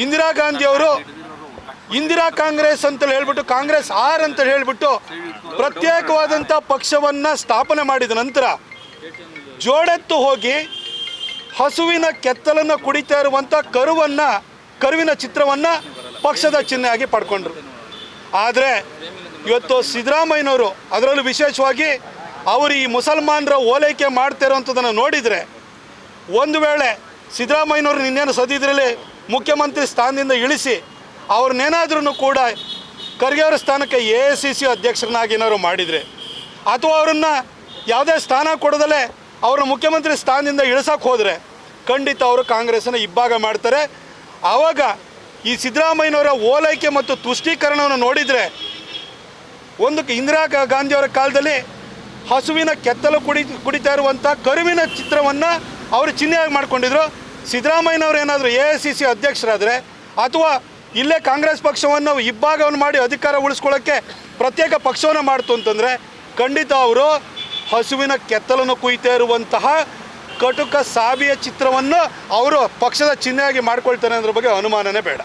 ಇಂದಿರಾ ಗಾಂಧಿ ಅವರು ಇಂದಿರಾ ಕಾಂಗ್ರೆಸ್ ಅಂತ ಹೇಳ್ಬಿಟ್ಟು ಕಾಂಗ್ರೆಸ್ ಆರ್ ಅಂತ ಹೇಳ್ಬಿಟ್ಟು ಪ್ರತ್ಯೇಕವಾದಂಥ ಪಕ್ಷವನ್ನು ಸ್ಥಾಪನೆ ಮಾಡಿದ ನಂತರ ಜೋಡೆತ್ತು ಹೋಗಿ ಹಸುವಿನ ಕೆತ್ತಲನ್ನು ಕುಡಿತಾ ಇರುವಂಥ ಕರುವಿನ ಚಿತ್ರವನ್ನು ಪಕ್ಷದ ಚಿಹ್ನೆಯಾಗಿ ಪಡ್ಕೊಂಡ್ರು. ಆದರೆ ಇವತ್ತು ಸಿದ್ದರಾಮಯ್ಯನವರು ಅದರಲ್ಲೂ ವಿಶೇಷವಾಗಿ ಅವರು ಈ ಮುಸಲ್ಮಾನರ ಓಲೈಕೆ ಮಾಡ್ತಾ ಇರೋವಂಥದ್ದನ್ನು ನೋಡಿದರೆ, ಒಂದು ವೇಳೆ ಸಿದ್ದರಾಮಯ್ಯನವರು ನಿನ್ನೇನು ಸದ್ಯದ್ರಲ್ಲಿ ಮುಖ್ಯಮಂತ್ರಿ ಸ್ಥಾನದಿಂದ ಇಳಿಸಿ ಅವ್ರನ್ನೇನಾದ್ರೂ ಕೂಡ ಖರ್ಗೆ ಅವರ ಸ್ಥಾನಕ್ಕೆ AICC ಅಧ್ಯಕ್ಷರನ್ನಾಗಿ ಏನಾದ್ರು ಮಾಡಿದರೆ, ಅಥವಾ ಅವರನ್ನು ಯಾವುದೇ ಸ್ಥಾನ ಕೊಡದಲ್ಲೇ ಅವ್ರನ್ನ ಮುಖ್ಯಮಂತ್ರಿ ಸ್ಥಾನದಿಂದ ಇಳಿಸೋಕೆ ಹೋದರೆ ಖಂಡಿತ ಅವರು ಕಾಂಗ್ರೆಸ್ಸನ್ನು ಇಬ್ಬಾಗ ಮಾಡ್ತಾರೆ. ಆವಾಗ ಈ ಸಿದ್ದರಾಮಯ್ಯನವರ ಓಲೈಕೆ ಮತ್ತು ತುಷ್ಟೀಕರಣವನ್ನು ನೋಡಿದರೆ, ಒಂದು ಇಂದಿರಾ ಗಾಂಧಿಯವರ ಕಾಲದಲ್ಲಿ ಹಸುವಿನ ಕೆತ್ತಲು ಕುಡಿತಾ ಇರುವಂಥ ಕರುವಿನ ಚಿತ್ರವನ್ನು ಅವರು ಚಿಹ್ನೆಯಾಗಿ ಮಾಡ್ಕೊಂಡಿದ್ರು. ಸಿದ್ದರಾಮಯ್ಯನವರು ಏನಾದರೂ AICC ಅಧ್ಯಕ್ಷರಾದರೆ ಅಥವಾ ಇಲ್ಲೇ ಕಾಂಗ್ರೆಸ್ ಪಕ್ಷವನ್ನು ಇಬ್ಬಾಗವನ್ನು ಮಾಡಿ ಅಧಿಕಾರ ಉಳಿಸ್ಕೊಳ್ಳೋಕ್ಕೆ ಪ್ರತ್ಯೇಕ ಪಕ್ಷವನ್ನು ಮಾಡ್ತು ಅಂತಂದರೆ ಖಂಡಿತ ಅವರು ಹಸುವಿನ ಕೆತ್ತಲನ್ನು ಕುಯ್ತಾ ಇರುವಂತಹ ಕಟುಕ ಸಾವಿಯ ಚಿತ್ರವನ್ನು ಅವರು ಪಕ್ಷದ ಚಿಹ್ನೆಯಾಗಿ ಮಾಡ್ಕೊಳ್ತಾರೆ ಅನ್ನೋದ್ರ ಬಗ್ಗೆ ಅನುಮಾನನೇ ಬೇಡ.